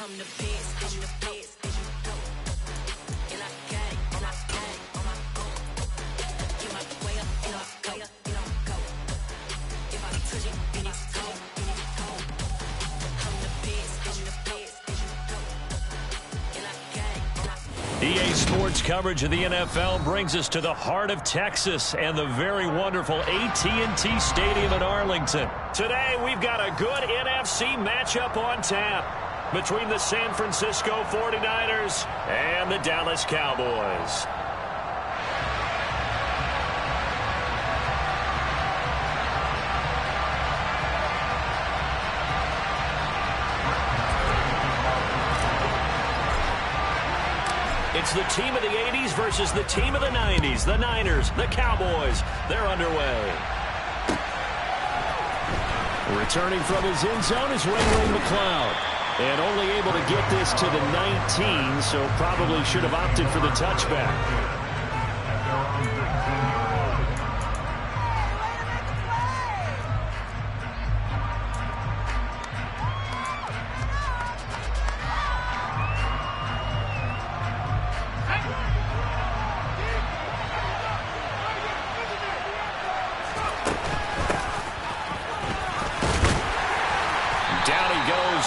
EA Sports coverage of the NFL brings us to the heart of Texas and the very wonderful AT&T Stadium in Arlington. Today, we've got a good NFC matchup on tap between the San Francisco 49ers and the Dallas Cowboys. It's the team of the 80s versus the team of the 90s. The Niners, the Cowboys, they're underway. Returning from his end zone is Ray McLeod. And only able to get this to the 19, so probably should have opted for the touchback.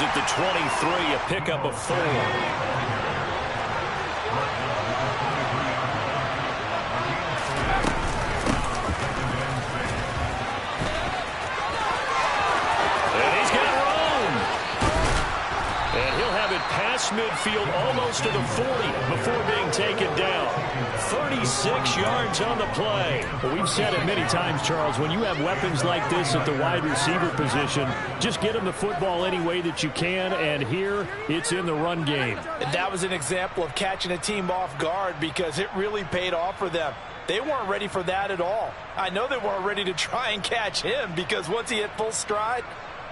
At the 23, a pickup of 4. And he's got room. And he'll have it past midfield almost to the 40 before being taken down. 36 yards on the play. Well, we've said it many times, Charles, when you have weapons like this at the wide receiver position, just get them the football any way that you can, and here it's in the run game. And that was an example of catching a team off guard because it really paid off for them. They weren't ready for that at all. I know they weren't ready to try and catch him because once he hit full stride,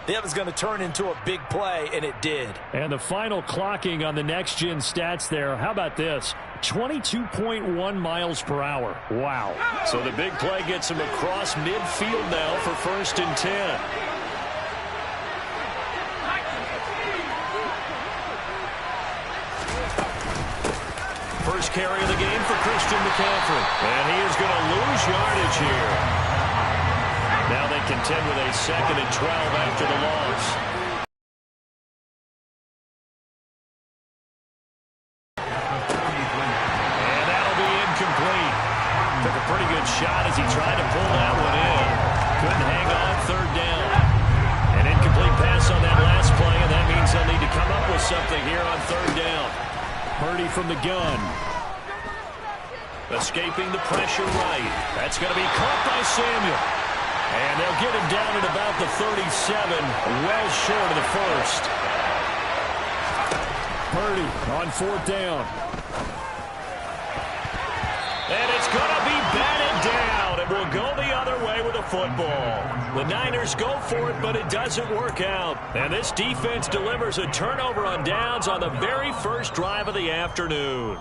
that was going to turn into a big play, and it did. And the final clocking on the next-gen stats there, how about this? 22.1 miles per hour. Wow. So the big play gets him across midfield now for 1st and 10. First carry of the game for Christian McCaffrey. And he is going to lose yardage here. Now they contend with a 2nd and 12 after the loss. And that'll be incomplete. Took a pretty good shot as he tried to pull that one in. Couldn't hang on 3rd down. An incomplete pass on that last play, and that means they'll need to come up with something here on 3rd down. Purdy from the gun. Escaping the pressure right. That's going to be caught by Samuel. And they'll get him down at about the 37, well short of the 1st. Purdy on 4th down. And it's going to be batted down, and we'll go the other way with the football. The Niners go for it, but it doesn't work out. And this defense delivers a turnover on downs on the very first drive of the afternoon.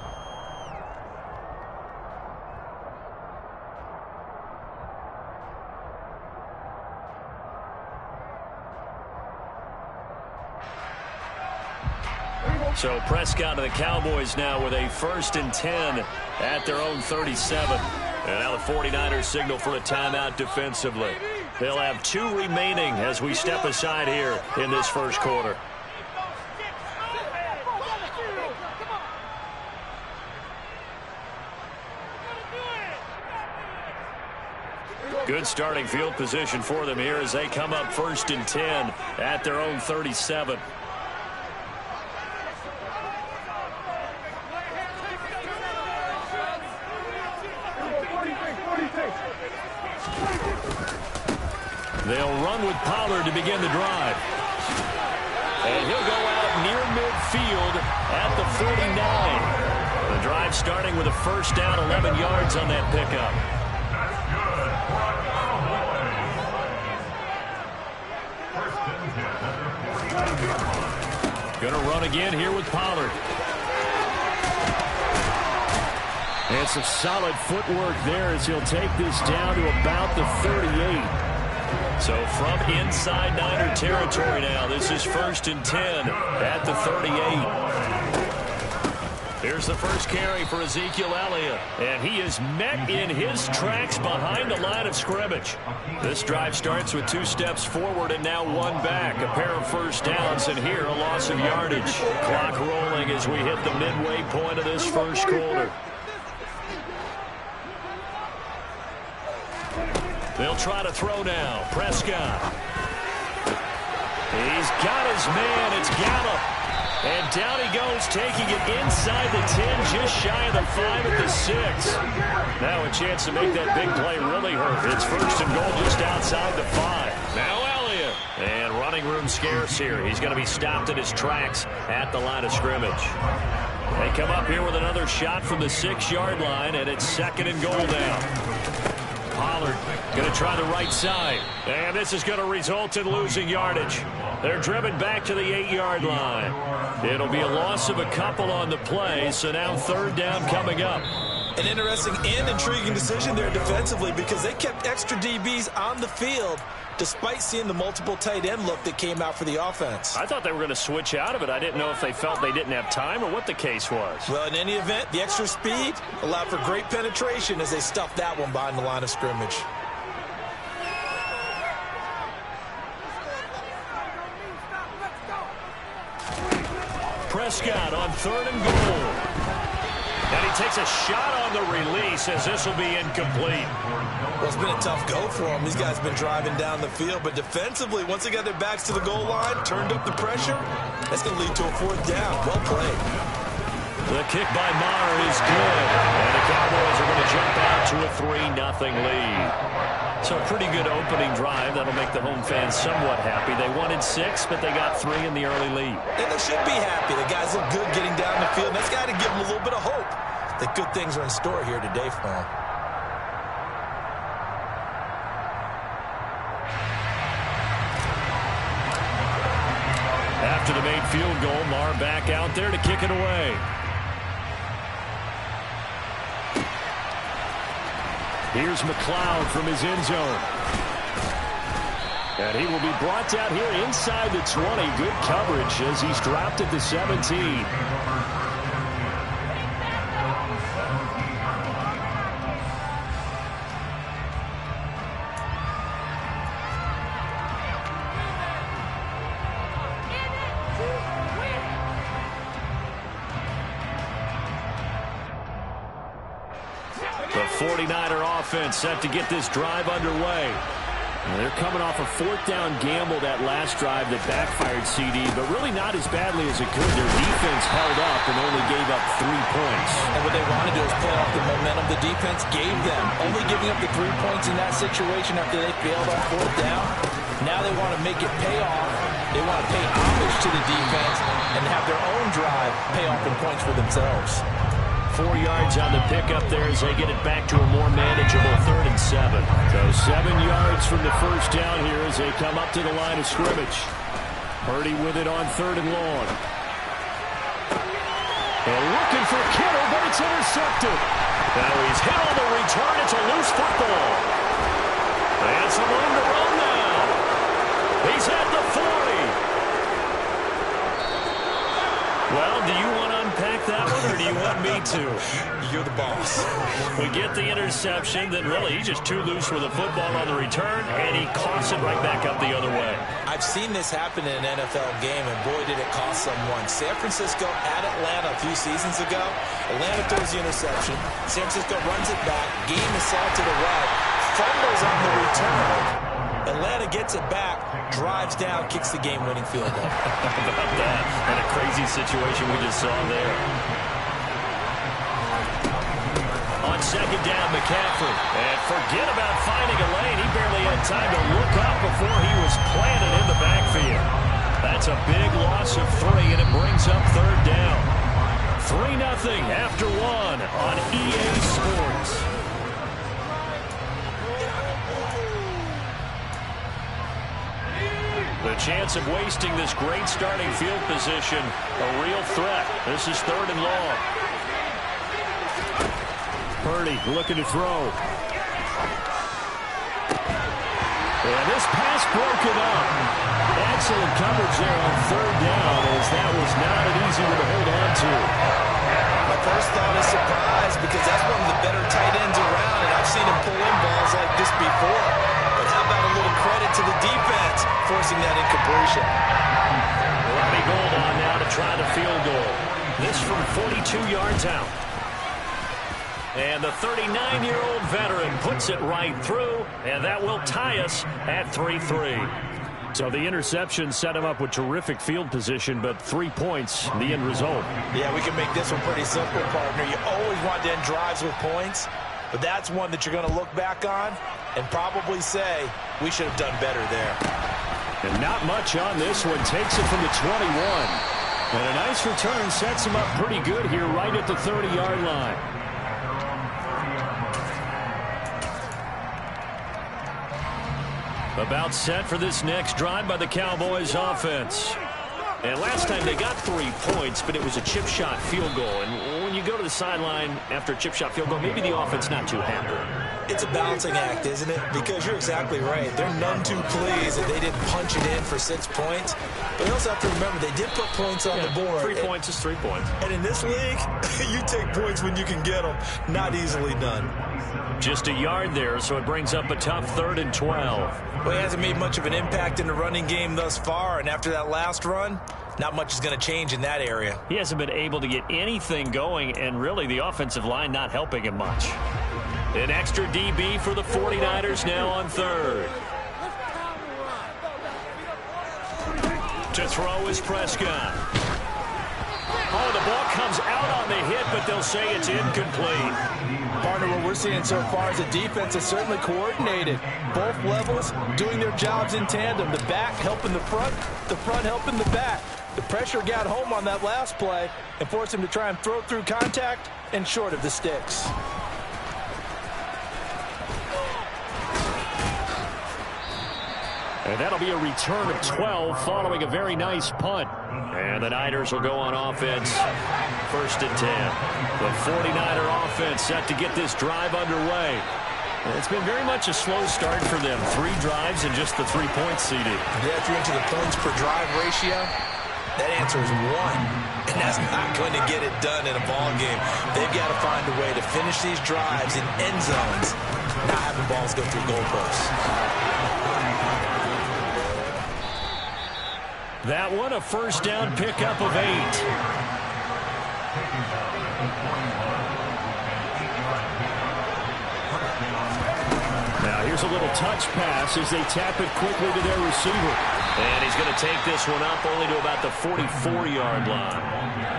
So Prescott and the Cowboys now with a 1st and 10 at their own 37. And now the 49ers signal for a timeout defensively. They'll have 2 remaining as we step aside here in this first quarter. Good starting field position for them here as they come up 1st and 10 at their own 37. They'll run with Pollard to begin the drive. And he'll go out near midfield at the 49. The drive starting with a 1st down, 11 yards on that pickup. Going to run again here with Pollard. And some solid footwork there as he'll take this down to about the 38. So from inside Niner territory now, this is 1st and 10 at the 38. Here's the first carry for Ezekiel Elliott. And he is met in his tracks behind the line of scrimmage. This drive starts with 2 steps forward and now 1 back. A pair of first downs, and here a loss of yardage. Clock rolling as we hit the midway point of this first quarter. They'll try to throw now. Prescott. He's got his man. It's Gallup. And down he goes, taking it inside the 10, just shy of the 5 at the 6. Now a chance to make that big play really hurt. It's first and goal just outside the 5. Now Elliott. And running room scarce here. He's going to be stopped in his tracks at the line of scrimmage. They come up here with another shot from the 6-yard line, and it's second and goal now. Pollard going to try the right side. And this is going to result in losing yardage. They're driven back to the 8-yard line. It'll be a loss of a couple on the play, so now third down coming up. An interesting and intriguing decision there defensively because they kept extra DBs on the field despite seeing the multiple tight end look that came out for the offense. I thought they were going to switch out of it. I didn't know if they felt they didn't have time or what the case was. Well, in any event, the extra speed allowed for great penetration as they stuffed that one behind the line of scrimmage. Prescott on third and goal. And he takes a shot on the release as this will be incomplete. Well, it's been a tough go for him. These guys have been driving down the field, but defensively, once they got their backs to the goal line, turned up the pressure, that's going to lead to a fourth down. Well played. The kick by Maher is good. And the Cowboys are going to jump out to a 3-0 lead. So a pretty good opening drive. That'll make the home fans somewhat happy. They wanted 6, but they got 3 in the early lead. And they should be happy. The guys look good getting down the field. That's got to give them a little bit of hope that good things are in store here today for them. After the made field goal, Maher back out there to kick it away. Here's McLeod from his end zone. And he will be brought down here inside the 20. Good coverage as he's dropped at the 17. The 49er offense set to get this drive underway. They're coming off a fourth down gamble that last drive that backfired CD, but really not as badly as it could. Their defense held up and only gave up 3 points. And what they want to do is play off the momentum the defense gave them. Only giving up the 3 points in that situation after they failed on fourth down. Now they want to make it pay off. They want to pay homage to the defense and have their own drive pay off in points for themselves. 4 yards on the pickup there as they get it back to a more manageable 3rd and 7. So 7 yards from the first down here as they come up to the line of scrimmage. Purdy with it on 3rd and long. And looking for Kittle, but it's intercepted. Now he's hit on the return. It's a loose football. And some room to run now. He's at the 40. Well, do you want to unpack that one, or do you want me to? You're the boss. We get the interception, then really he's just too loose with the football on the return, and he coughs it right back up the other way. I've seen this happen in an NFL game, and boy, did it cost someone. San Francisco at Atlanta a few seasons ago. Atlanta throws the interception. San Francisco runs it back. Game is sent to the right. Fumbles on the return. Atlanta gets it back, drives down, kicks the game-winning field goal. How about that? And a crazy situation we just saw there. On second down, McCaffrey. And forget about finding a lane. He barely had time to look up before he was planted in the backfield. That's a big loss of 3, and it brings up third down. 3-0 after 1 on EA Sports. The chance of wasting this great starting field position, a real threat. This is 3rd and long. Purdy looking to throw. And this pass broken up. Excellent coverage there on 3rd down, as that was not an easy one to hold on to. My because that's one of the better tight ends around, and I've seen him pull in balls like this before. But how about a little credit to the defense forcing that incompletion? Robbie Gould on now to try the field goal. This from 42 yards out. And the 39-year-old veteran puts it right through, and that will tie us at 3-3. So the interception set him up with terrific field position, but 3 points, the end result. Yeah, we can make this one pretty simple, partner. You always want to end drives with points, but that's one that you're going to look back on and probably say, we should have done better there. And not much on this one. Takes it from the 21. And a nice return sets him up pretty good here right at the 30-yard line. About set for this next drive by the Cowboys offense. And last time they got 3 points, but it was a chip shot field goal. And when you go to the sideline after a chip shot field goal, maybe the offense not too happy. It's a balancing act, isn't it? Because you're exactly right. They're none too pleased that they didn't punch it in for 6 points. But you also have to remember, they did put points on the board. 3 points is 3 points. And in this league, you take points when you can get them. Not easily done. Just a yard there, so it brings up a tough 3rd and 12. Well, he hasn't made much of an impact in the running game thus far, and after that last run, not much is going to change in that area. He hasn't been able to get anything going, and really the offensive line not helping him much. An extra DB for the 49ers now on 3rd. To throw is Prescott. Oh, the ball comes out on the hit, but they'll say it's incomplete. Partner, what we're seeing so far is the defense is certainly coordinated. Both levels doing their jobs in tandem. The back helping the front helping the back. The pressure got home on that last play and forced him to try and throw through contact and short of the sticks. And that'll be a return of 12 following a very nice punt. And the Niners will go on offense. 1st and 10. The 49er offense set to get this drive underway. It's been very much a slow start for them. 3 drives and just the 3 points, CD. Yeah, if you're into the points per drive ratio, that answer is 1. And that's not going to get it done in a ball game. They've got to find a way to finish these drives in end zones, not having balls go through goalposts. That one, a 1st down pickup of 8. Now here's a little touch pass as they tap it quickly to their receiver. And he's going to take this one up only to about the 44-yard line.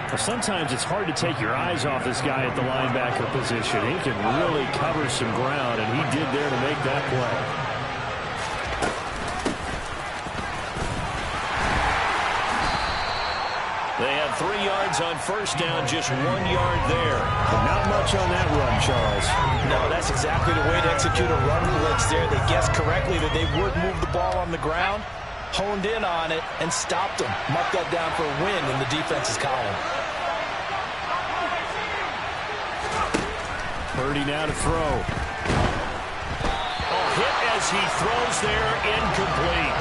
Well, sometimes it's hard to take your eyes off this guy at the linebacker position. He can really cover some ground, and he did there to make that play. They have 3 yards on 1st down, just 1 yard there. But not much on that run, Charles. No, that's exactly the way to execute a run blitz there. They guessed correctly that they would move the ball on the ground, honed in on it, and stopped them. Marked that down for a win in the defense's column. Purdy now to throw. Hit as he throws there, incomplete.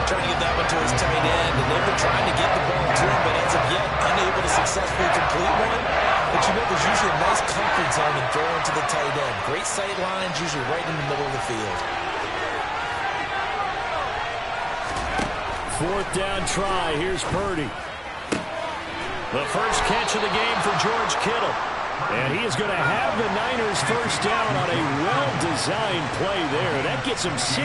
Trying to get that one to his tight end, and they've been trying to get the ball to him, but as of yet, unable to successfully complete one. But you know, there's usually a nice comfort zone in throwing to the tight end. Great sight lines, usually right in the middle of the field. 4th down try. Here's Purdy. The first catch of the game for George Kittle. And he is going to have the Niners 1st down on a well-designed play there. That gets him 16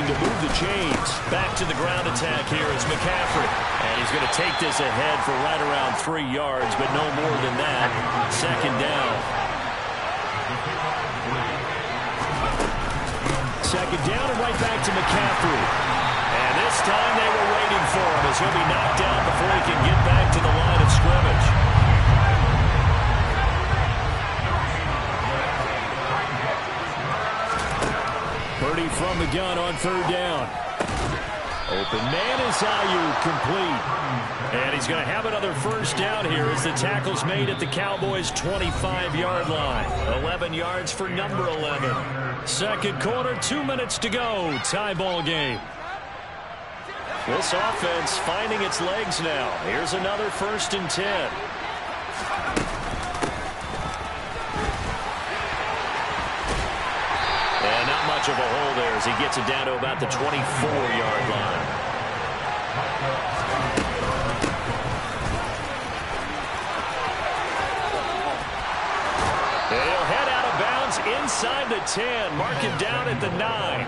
to move the chains. Back to the ground attack here is McCaffrey. And he's going to take this ahead for right around 3 yards, but no more than that. 2nd down. 2nd down and right back to McCaffrey. And this time they were waiting for him as he'll be knocked down before he can get back to the line of scrimmage. Purdy from the gun on 3rd down. Open man is Ayuk, complete. And he's going to have another 1st down here as the tackle's made at the Cowboys' 25-yard line. 11 yards for number 11. 2nd quarter, 2 minutes to go. Tie ball game. This offense finding its legs now. Here's another 1st and 10. much of a hole there as he gets it down to about the 24-yard line. He'll head out of bounds inside the 10, mark him down at the 9.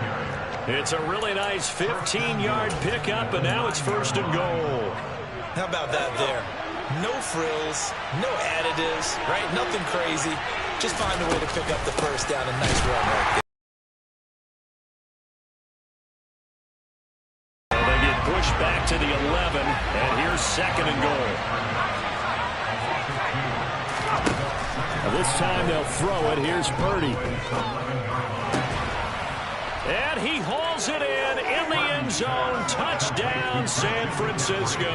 It's a really nice 15-yard pickup, and now it's 1st and goal. How about that there? No frills, no additives, right? Nothing crazy. Just find a way to pick up the first down. A nice run right there. Well, they get pushed back to the 11, and here's 2nd and goal. Now this time they'll throw it. Here's Purdy. And he hauls it in the end zone. Touchdown, San Francisco.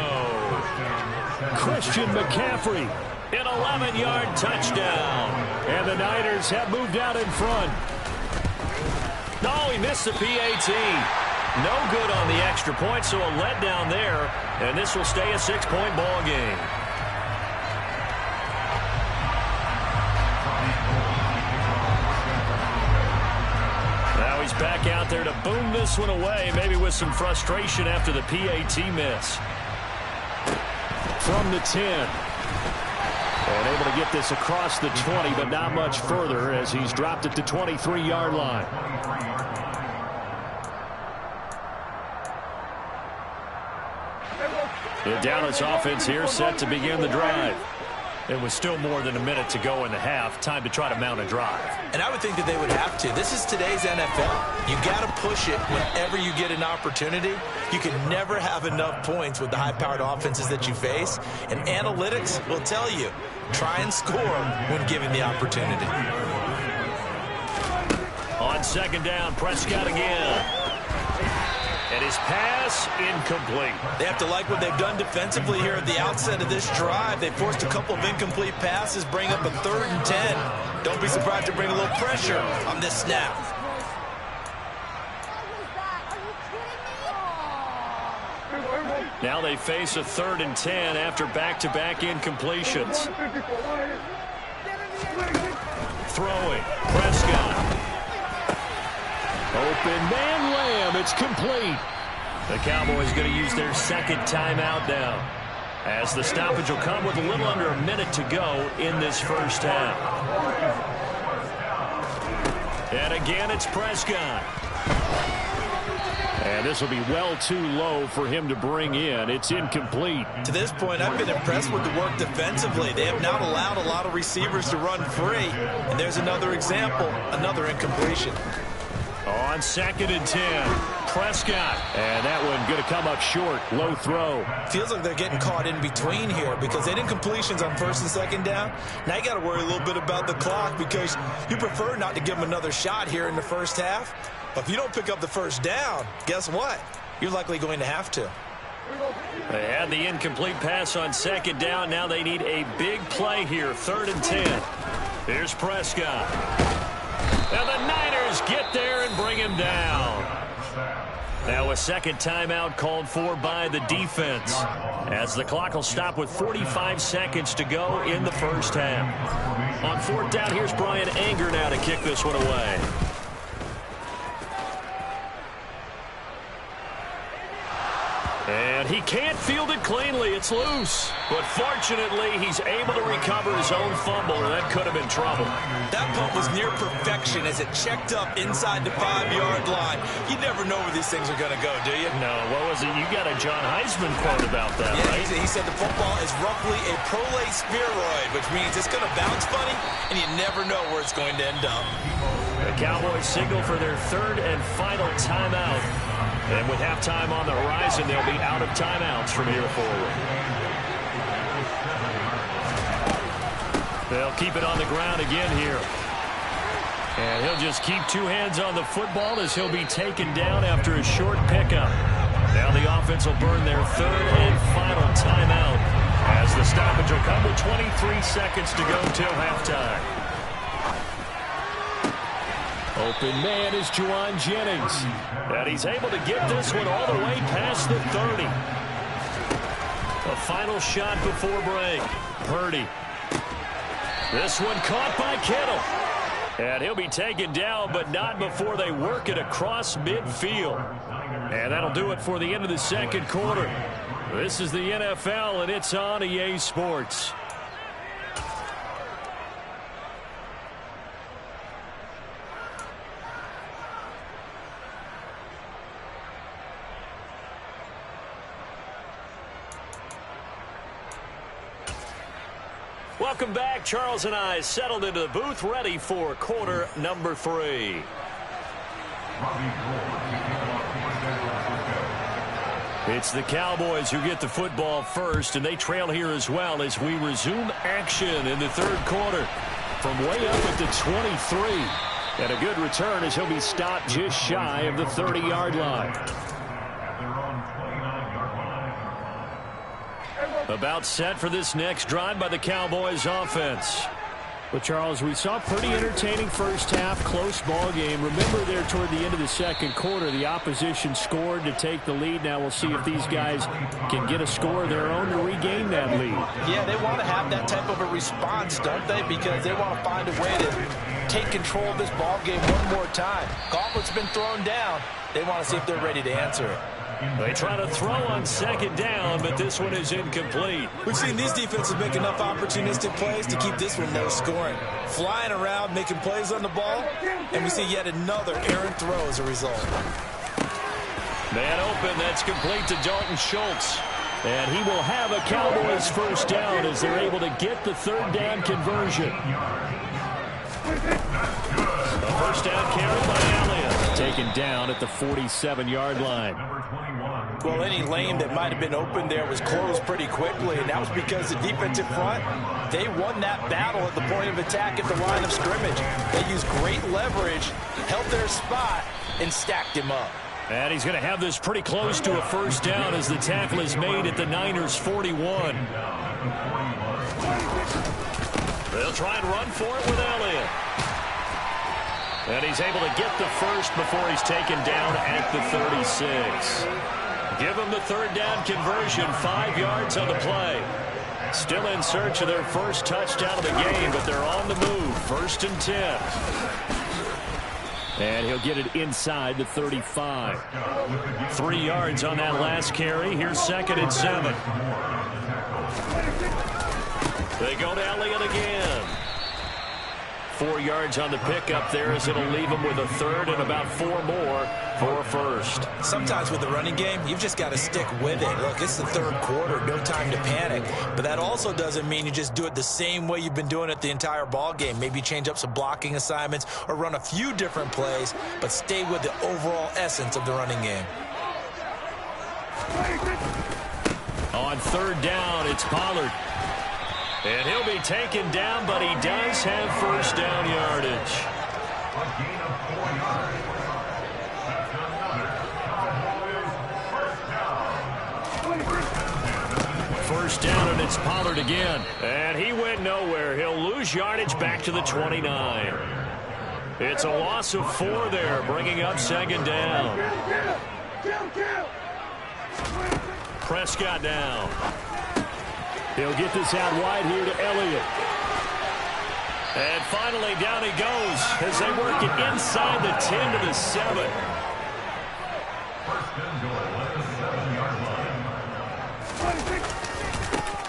Christian McCaffrey, an 11-yard touchdown. And the Niners have moved out in front. No, he missed the PAT. No good on the extra point, so a letdown there. And this will stay a 6-point ball game. Now he's back out there to boom this one away, maybe with some frustration after the PAT miss. From the 10. And able to get this across the 20, but not much further as he's dropped it to 23-yard line. The Dallas offense here set to begin the drive. It was still more than a minute to go in the half. Time to try to mount a drive. And I would think that they would have to. This is today's NFL. You got to push it whenever you get an opportunity. You can never have enough points with the high-powered offenses that you face. And analytics will tell you, try and score when given the opportunity. On 2nd down, Prescott again. And his pass incomplete. They have to like what they've done defensively here at the outset of this drive. They forced a couple of incomplete passes, bring up a 3rd and 10. Don't be surprised to bring a little pressure on this snap. Now they face a 3rd and 10 after back-to-back incompletions. Throwing, Prescott. Open man, Lamb. It's complete. The Cowboys going to use their 2nd timeout now, as the stoppage will come with a little under a minute to go in this first half. And again, it's Prescott. And this will be well too low for him to bring in. It's incomplete. To this point, I've been impressed with the work defensively. They have not allowed a lot of receivers to run free. And there's another example, another incompletion. On 2nd and 10, Prescott. And that one going to come up short. Low throw. Feels like they're getting caught in between here because they did incompletions on 1st and 2nd down. Now you got to worry a little bit about the clock because you prefer not to give them another shot here in the first half. But if you don't pick up the first down, guess what? You're likely going to have to. They had the incomplete pass on 2nd down. Now they need a big play here. 3rd and 10. Here's Prescott. Now the Niners get there and bring him down. Now a 2nd timeout called for by the defense, as the clock will stop with 45 seconds to go in the first half. On 4th down, here's Brian Anger now to kick this one away. And he can't field it cleanly. It's loose. But fortunately, he's able to recover his own fumble, or that could have been trouble. That punt was near perfection as it checked up inside the 5-yard line. You never know where these things are going to go, do you? No, what was it? You got a John Heisman quote about that, yeah, right? He said the football is roughly a prolate spheroid, which means it's going to bounce funny, and you never know where it's going to end up. The Cowboys signal for their 3rd and final timeout. And with halftime on the horizon, they'll be out of timeouts from here forward. They'll keep it on the ground again here. And he'll just keep 2 hands on the football as he'll be taken down after a short pickup. Now the offense will burn their 3rd and final timeout, as the stoppage will come with 23 seconds to go till halftime. Open man is Juwan Jennings. And he's able to get this one all the way past the 30. A final shot before break. Purdy. This one caught by Kittle. And he'll be taken down, but not before they work it across midfield. And that'll do it for the end of the second quarter. This is the NFL, and it's on EA Sports. Welcome back. Charles and I settled into the booth, ready for quarter number 3. It's the Cowboys who get the football first, and they trail here as well as we resume action in the third quarter from way up at the 23. And a good return as he'll be stopped just shy of the 30-yard line. About set for this next drive by the Cowboys offense. Well, Charles, we saw a pretty entertaining first half, close ball game. Remember there toward the end of the second quarter, the opposition scored to take the lead. Now we'll see if these guys can get a score of their own to regain that lead. Yeah, they want to have that type of a response, don't they? Because they want to find a way to take control of this ball game one more time. Gauntlet's been thrown down. They want to see if they're ready to answer it. They try to throw on second down, but this one is incomplete. We've seen these defenses make enough opportunistic plays to keep this one low scoring. Flying around, making plays on the ball, and we see yet another errant throw as a result. Man open, that's complete to Dalton Schultz. And he will have a Cowboys first down as they're able to get the third down conversion. A first down carry by Elliott. Taken down at the 47-yard line. Well, any lane that might have been open there was closed pretty quickly, and that was because the defensive front, they won that battle at the point of attack at the line of scrimmage. They used great leverage, held their spot, and stacked him up. And he's going to have this pretty close to a first down as the tackle is made at the Niners' 41. They'll try and run for it with Elliott. And he's able to get the first before he's taken down at the 36. Give them the third down conversion, 5 yards on the play. Still in search of their first touchdown of the game, but they're on the move. 1st and 10. And he'll get it inside the 35. 3 yards on that last carry. Here's 2nd and 7. They go to Elliott again. 4 yards on the pickup there as it'll leave them with a third and about 4 more for a first. Sometimes with the running game, you've just got to stick with it. Look, it's the third quarter, no time to panic. But that also doesn't mean you just do it the same way you've been doing it the entire ball game. Maybe change up some blocking assignments or run a few different plays, but stay with the overall essence of the running game. On third down, it's Pollard. And he'll be taken down, but he does have first down yardage. First down, and it's Pollard again. And he went nowhere. He'll lose yardage back to the 29. It's a loss of 4 there, bringing up 2nd down. Prescott down. He'll get this out wide here to Elliott. And finally down he goes as they work it inside the 10 to the 7.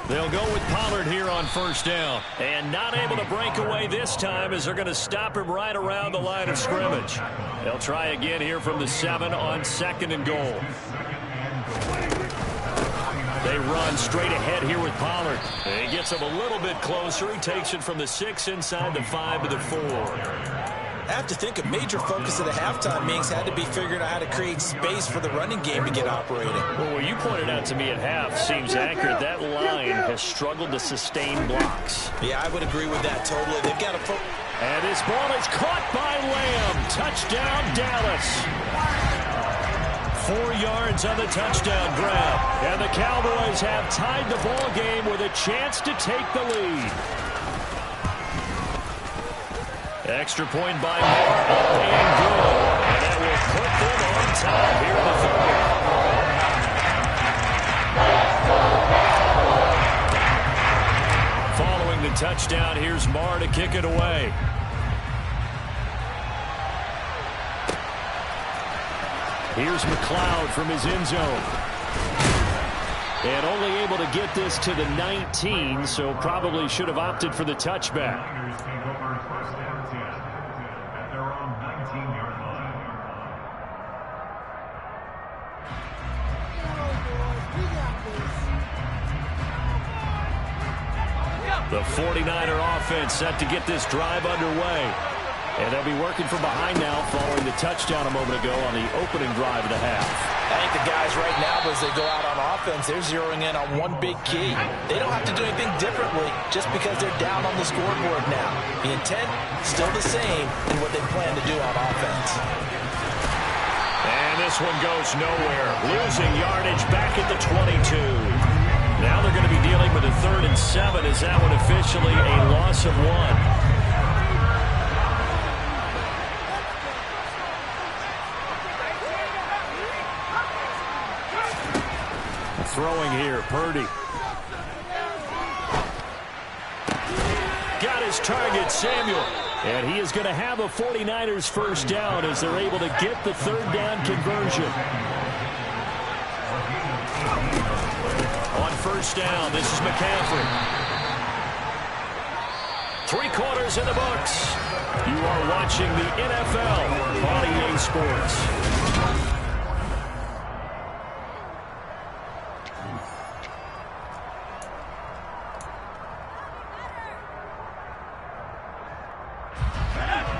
They'll go with Pollard here on first down. And not able to break away this time as they're going to stop him right around the line of scrimmage. They'll try again here from the 7 on 2nd and goal. They run straight ahead here with Pollard. And he gets him a little bit closer. He takes it from the 6 inside the 5 to the 4. I have to think a major focus of the halftime meetings had to be figuring out how to create space for the running game to get operating. Well, what you pointed out to me at half seems accurate. That line has struggled to sustain blocks. Yeah, I would agree with that totally. They've got to focus. And his ball is caught by Lamb. Touchdown, Dallas. 4 yards on the touchdown grab. And the Cowboys have tied the ball game with a chance to take the lead. Extra point by Moore, up and good. And that will put them on top here in the third. Following the touchdown, here's Moore to kick it away. Here's McLeod from his end zone. And only able to get this to the 19, so probably should have opted for the touchback. The 49er offense set to get this drive underway. And they'll be working from behind now following the touchdown a moment ago on the opening drive of the half. I think the guys right now, as they go out on offense, they're zeroing in on one big key. They don't have to do anything differently just because they're down on the scoreboard now. The intent, still the same in what they plan to do on offense. And this one goes nowhere. Losing yardage back at the 22. Now they're going to be dealing with a 3rd and 7. Is that one officially a loss of 1? Throwing here, Purdy. Got his target, Samuel. And he is going to have a 49ers first down as they're able to get the 3rd down conversion. On first down, this is McCaffrey. 3 quarters in the books. You are watching the NFL on EA Sports.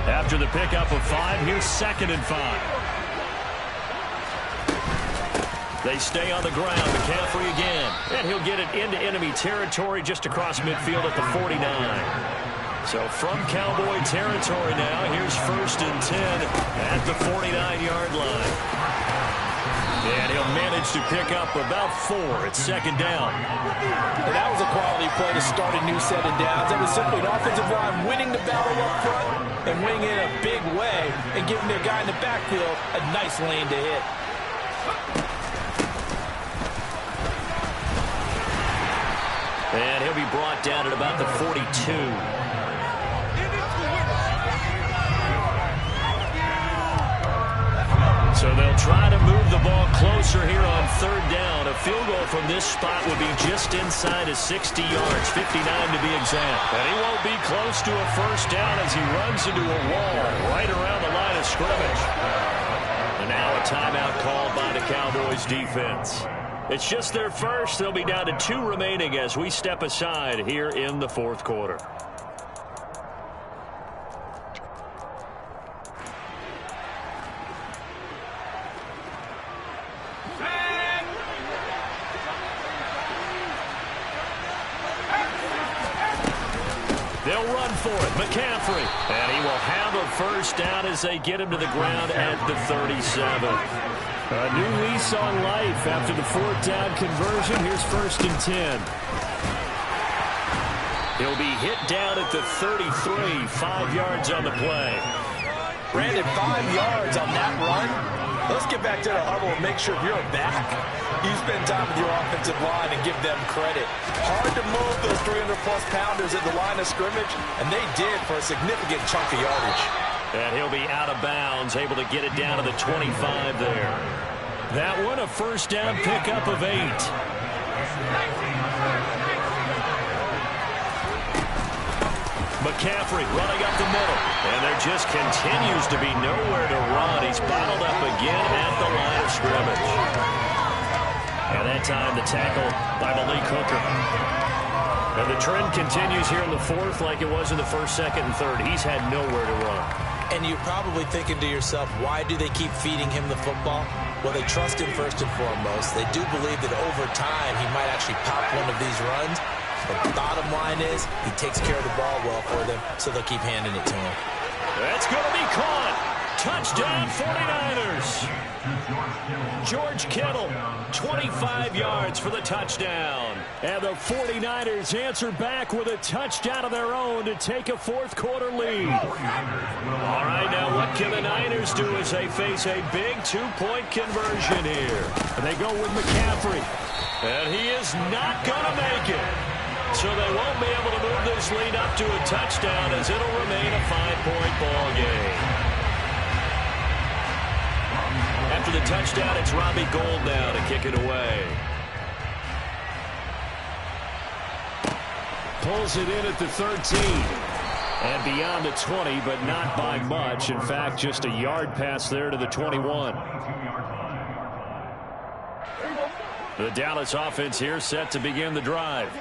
After the pickup of 5, here's 2nd and 5. They stay on the ground. McCaffrey again. And he'll get it into enemy territory just across midfield at the 49. So from Cowboy territory now, here's 1st and 10 at the 49-yard line. And he'll manage to pick up about 4 at 2nd down. And that was a quality play to start a new set of downs. That was simply an offensive line winning the battle up front and winning in a big way and giving their guy in the backfield a nice lane to hit. And he'll be brought down at about the 42. So they'll try to move the ball closer here on 3rd down. A field goal from this spot would be just inside of 60 yards, 59 to be exact. And he won't be close to a first down as he runs into a wall right around the line of scrimmage. And now a timeout called by the Cowboys defense. It's just their first. They'll be down to 2 remaining as we step aside here in the 4th quarter. They'll run for it. McCaffrey. And he will have a first down as they get him to the ground at the 37. A new lease on life after the 4th down conversion. Here's 1st and 10. He'll be hit down at the 33. 5 yards on the play. Brandon, 5 yards on that run. Let's get back to the huddle and make sure you're back. You spend time with your offensive line and give them credit. Hard to move those 300-plus pounders at the line of scrimmage, and they did for a significant chunk of yardage. And he'll be out of bounds, able to get it down to the 25 there. That one, a first down pickup of 8. McCaffrey running up the middle. And there just continues to be nowhere to run. He's bottled up again at the line of scrimmage. And that time the tackle by Malik Hooker. And the trend continues here in the 4th like it was in the 1st, 2nd, and 3rd. He's had nowhere to run. And you're probably thinking to yourself, why do they keep feeding him the football? Well, they trust him first and foremost. They do believe that over time he might actually pop one of these runs. But the bottom line is he takes care of the ball well for them, so they'll keep handing it to him. That's going to be caught. Touchdown 49ers. George Kittle, 25 yards for the touchdown. And the 49ers answer back with a touchdown of their own to take a 4th quarter lead. All right, now what can the Niners do as they face a big 2-point conversion here? And they go with McCaffrey. And he is not going to make it. So they won't be able to move this lead up to a touchdown as it'll remain a 5-point ball game. At after the touchdown, it's Robbie Gould now to kick it away. Pulls it in at the 13. And beyond the 20, but not by much. In fact, just a yard pass there to the 21. The Dallas offense here set to begin the drive.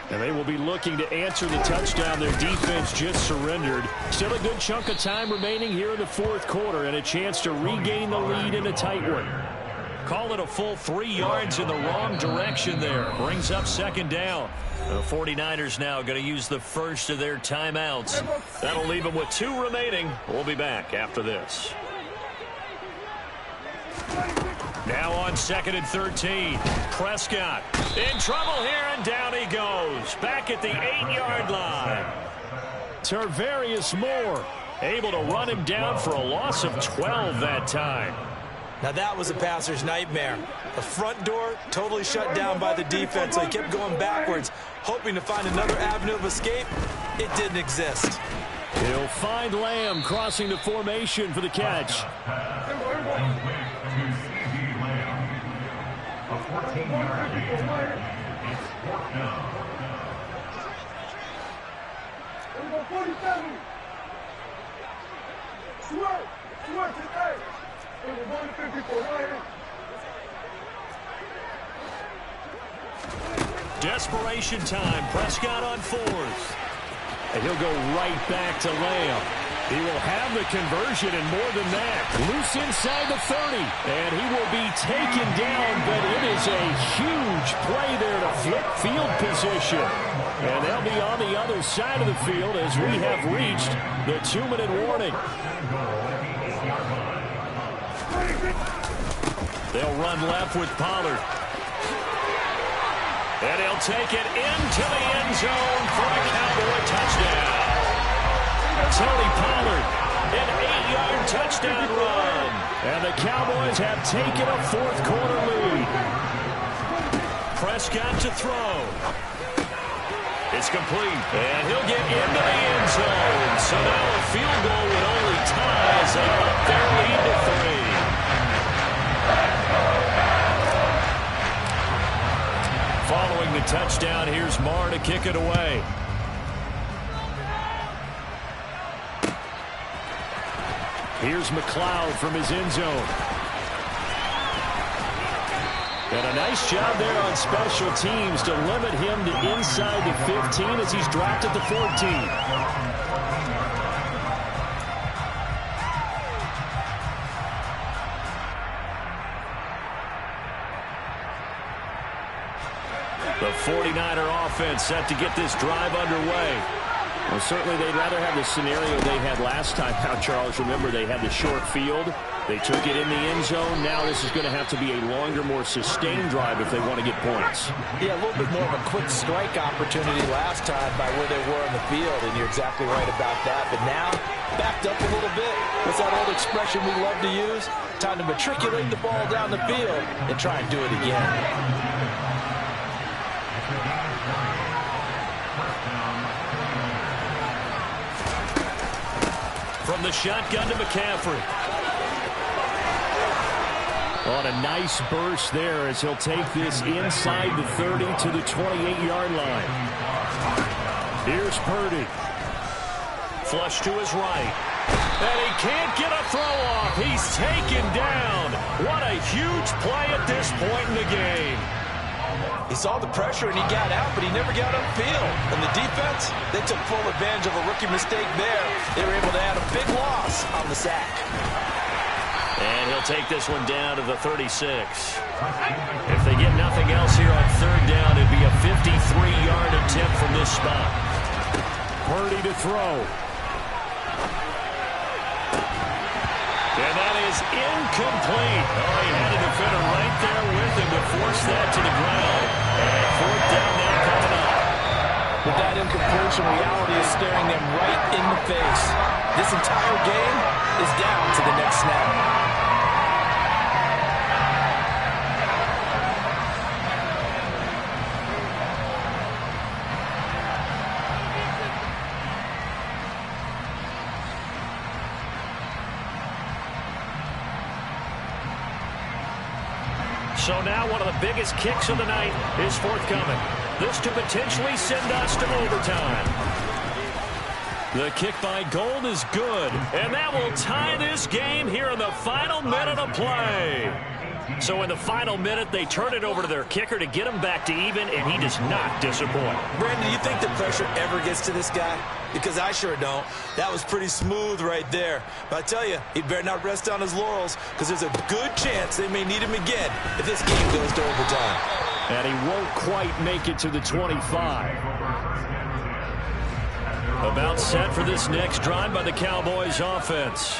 And they will be looking to answer the touchdown their defense just surrendered. Still a good chunk of time remaining here in the fourth quarter and a chance to regain the lead in a tight one. Call it a full 3 yards in the wrong direction there. Brings up second down. The 49ers now going to use the first of their timeouts. That'll leave them with 2 remaining. We'll be back after this. Now on 2nd and 13. Prescott in trouble here, and down he goes. Back at the 8-yard line. Tarvarius Moore able to run him down for a loss of 12 that time. Now that was a passer's nightmare. The front door totally shut down by the defense, so he kept going backwards, hoping to find another avenue of escape. It didn't exist. He'll find Lamb crossing the formation for the catch. Desperation time. Prescott on 4th. And he'll go right back to Lamb. He will have the conversion and more than that. Loose inside the 30. And he will be taken down, but it is a huge play there to flip field position. And they'll be on the other side of the field as we have reached the 2-minute warning. They'll run left with Pollard. And he'll take it into the end zone for a Cowboy touchdown. Tony Pollard, an 8-yard touchdown run. And the Cowboys have taken a fourth quarter lead. Prescott to throw. It's complete. And he'll get into the end zone. So now a field goal would only tie as they up their lead to 3. Following the touchdown, here's Marr to kick it away. Here's McLeod from his end zone. And a nice job there on special teams to limit him to inside the 15 as he's dropped at the 14. The 49er offense set to get this drive underway. Well, certainly they'd rather have the scenario they had last time. Now, Charles, remember they had the short field. They took it in the end zone. Now this is going to have to be a longer, more sustained drive if they want to get points. Yeah, a little bit more of a quick strike opportunity last time by where they were on the field, and you're exactly right about that. But now, backed up a little bit. What's that old expression we love to use? Time to matriculate the ball down the field and try and do it again. From the shotgun to McCaffrey. On a nice burst there as he'll take this inside the 30 to the 28-yard line. Here's Purdy. Flush to his right. And he can't get a throw off. He's taken down. What a huge play at this point in the game. He saw the pressure and he got out, but he never got upfield. And the defense, they took full advantage of a rookie mistake there. They were able to add a big loss on the sack. And he'll take this one down to the 36. If they get nothing else here on third down, it'd be a 53-yard attempt from this spot. Purdy to throw. And that is incomplete. Oh, he had a defender right there with him to force that to the ground. And fourth down now coming up. With that incompletion, reality is staring them right in the face. This entire game is down to the next snap. So now one of the biggest kicks of the night is forthcoming. This to potentially send us to overtime. The kick by Gold is good, and that will tie this game here in the final minute of play. So in the final minute, they turn it over to their kicker to get him back to even, and he does not disappoint. Brandon, do you think the pressure ever gets to this guy? Because I sure don't. That was pretty smooth right there. But I tell you, he better not rest on his laurels, because there's a good chance they may need him again if this game goes to overtime. And he won't quite make it to the 25. About set for this next drive by the Cowboys offense.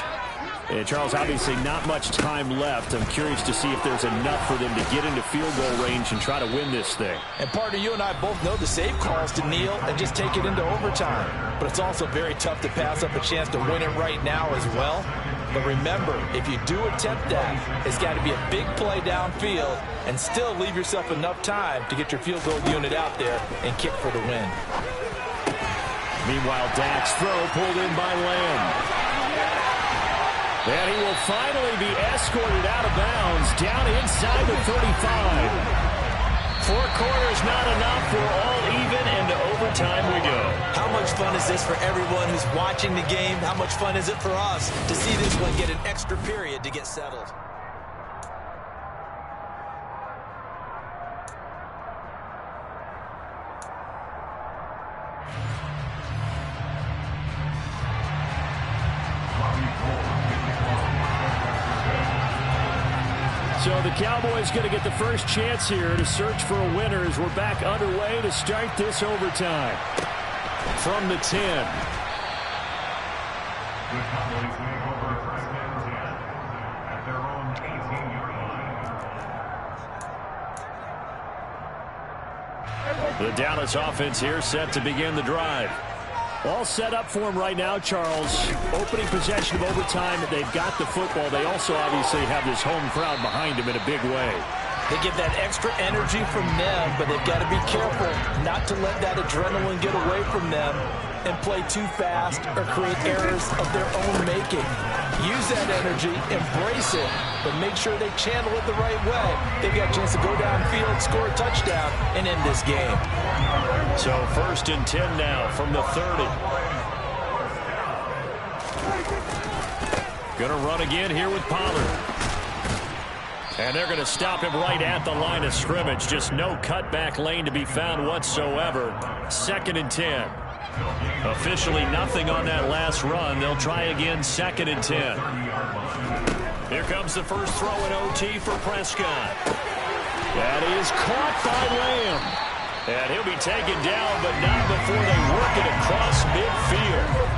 And Charles, obviously not much time left. I'm curious to see if there's enough for them to get into field goal range and try to win this thing. And partner, you and I both know the safe calls to kneel and just take it into overtime. But it's also very tough to pass up a chance to win it right now as well. But remember, if you do attempt that, it's got to be a big play downfield and still leave yourself enough time to get your field goal unit out there and kick for the win. Meanwhile, Dak's throw pulled in by Lamb. And he will finally be escorted out of bounds down inside the 35. 4 quarters not enough. We're all even, and to overtime we go. How much fun is this for everyone who's watching the game? How much fun is it for us to see this one get an extra period to get settled? So the Cowboys going to get the first chance here to search for a winner as we're back underway to start this overtime. From the 10. The Dallas offense here set to begin the drive. All set up for him right now, Charles. Opening possession of overtime. They've got the football. They also obviously have this home crowd behind them in a big way. They get that extra energy from them, but they've got to be careful not to let that adrenaline get away from them and play too fast or create errors of their own making. Use that energy, embrace it, but make sure they channel it the right way. They've got a chance to go downfield, score a touchdown, and end this game. So 1st and 10 now from the 30. Gonna run again here with Pollard. And they're going to stop him right at the line of scrimmage. Just no cutback lane to be found whatsoever. 2nd and 10. Officially nothing on that last run. They'll try again 2nd and 10. Here comes the first throw in OT for Prescott. That is caught by Lamb. And he'll be taken down, but not before they work it across midfield.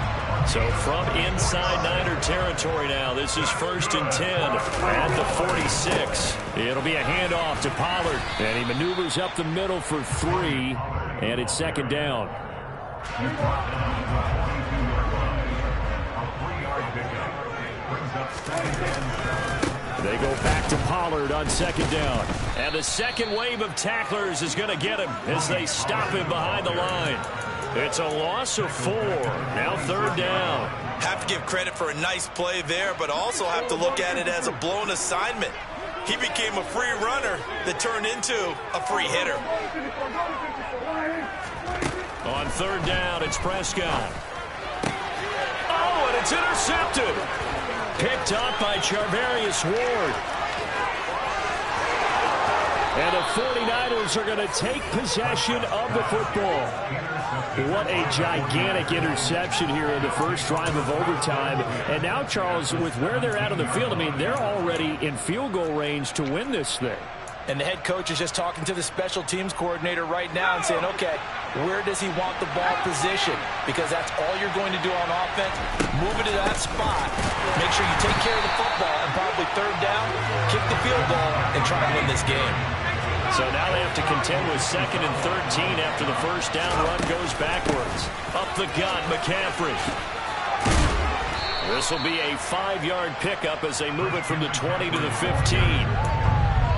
So from inside Niner territory now, this is 1st and 10 at the 46. It'll be a handoff to Pollard. And he maneuvers up the middle for 3. And it's 2nd down. They go back to Pollard on 2nd down. And the second wave of tacklers is going to get him as they stop him behind the line. It's a loss of 4. Now 3rd down. Have to give credit for a nice play there, but also have to look at it as a blown assignment. He became a free runner that turned into a free hitter. On 3rd down, it's Prescott. Oh, and it's intercepted. Picked up by Charvarius Ward. And the 49ers are going to take possession of the football. What a gigantic interception here in the first drive of overtime. And now, Charles, with where they're at on the field, I mean, they're already in field goal range to win this thing. And the head coach is just talking to the special teams coordinator right now and saying, okay, where does he want the ball positioned? Because that's all you're going to do on offense. Move it to that spot. Make sure you take care of the football and probably 3rd down, kick the field goal, and try to win this game. So now they have to contend with 2nd and 13 after the first down run goes backwards. Up the gut, McCaffrey. This will be a 5-yard pickup as they move it from the 20 to the 15.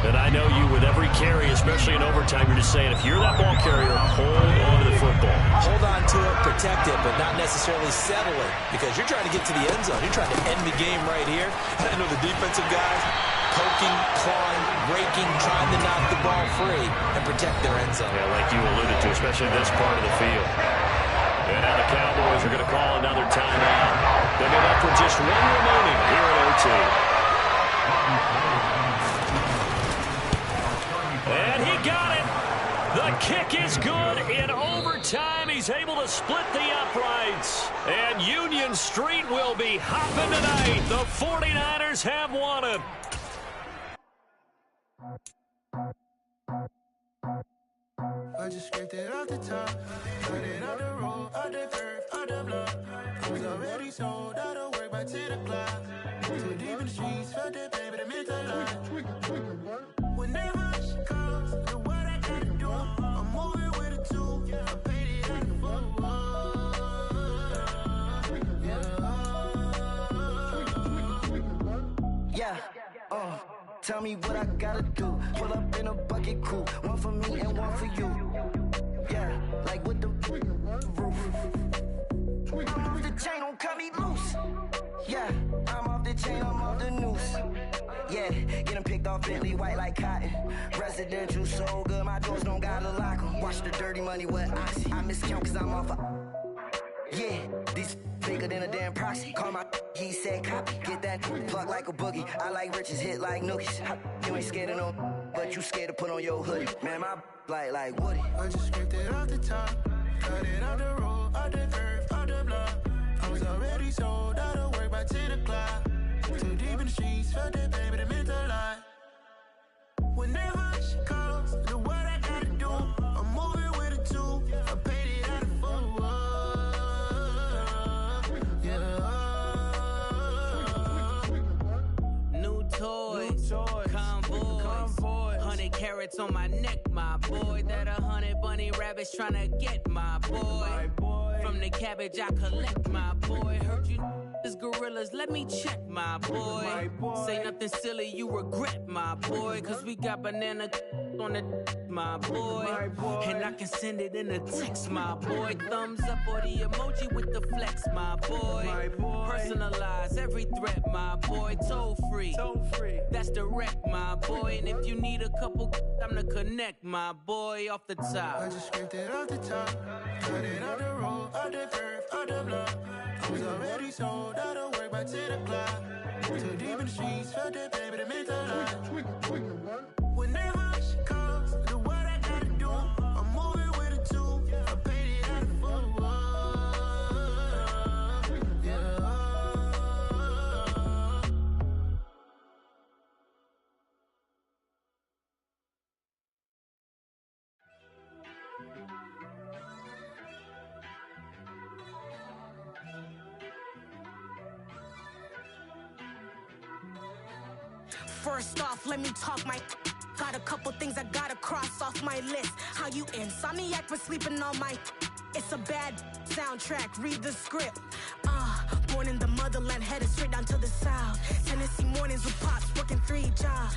And I know you, with every carry, especially in overtime, you're just saying, if you're that ball carrier, hold on to the football. Hold on to it, protect it, but not necessarily settle it, because you're trying to get to the end zone. You're trying to end the game right here. And I know the defensive guys, poking, clawing, breaking, trying to knock the ball free and protect their end zone. Yeah, like you alluded to, especially this part of the field. And now the Cowboys are going to call another timeout. They'll be left with just one remaining here at OT. And he got it. The kick is good in overtime. He's able to split the uprights. And Union Street will be hopping tonight. The 49ers have won it. I just scraped it off the top, cut it off the road, off the curve, off the block. I was already sold out of work by 10 o'clock. Too deep in the streets, felt that pain, but it meant a lot. Whenever she calls, know what I gotta do. I'm moving with a two, I paid it out the phone. Yeah, tell me what I gotta do. Pull up in a bucket crew, one for me and one for you. Yeah, like with the roof. I'm off the chain, don't cut me loose. Yeah, I'm off the chain, I'm off the noose. Yeah, getting picked off Bentley, white like cotton. Residential so good, my doors don't gotta lock 'em. Watch the dirty money with Oxy. I miscount cause I'm off yeah, these bigger than a damn proxy. Call my he said copy. Get that plug like a boogie. I like riches, hit like nookies. You ain't scared of no, but you scared to put on your hoodie. Man, my like Woody. I just scraped it off the top, cut it off the road, off the curve, off the block. I was already sold out of work by 10 o'clock. Too deep in the streets, felt that pain, but it meant a lot. Whenever she calls, know what I gotta do. I'm moving with a two, I paid it out of phone. Toys, convoys, 100 carats on my neck, my boy. That 100 bunny rabbits tryna get my boy. From the cabbage I collect, my boy. Heard you is gorillas, let me check, my boy. Say nothing silly, you regret, my boy. Cause we got banana on the my boy. And I can send it in a text, my boy. Thumbs up or the emoji with the flex, my boy. Personalize every threat, my boy. Toll free, that's direct, my boy. And if you need a couple, I'm to connect, my boy, off the top. I just scraped it off the top, cut it off the road, off the curve, off the block. I was already sold out of work by 10 o'clock. Too deep in the streets, felt that pain, but it meant a lot. Whenever she calls, know what I gotta do. I'm moving with a two, I paid it out of phone. First off, let me talk my got a couple things I gotta cross off my list. How you insomniac for sleeping on my it's a bad soundtrack, read the script. Born in the motherland, headed straight down to the south. Tennessee mornings with pops, working 3 jobs.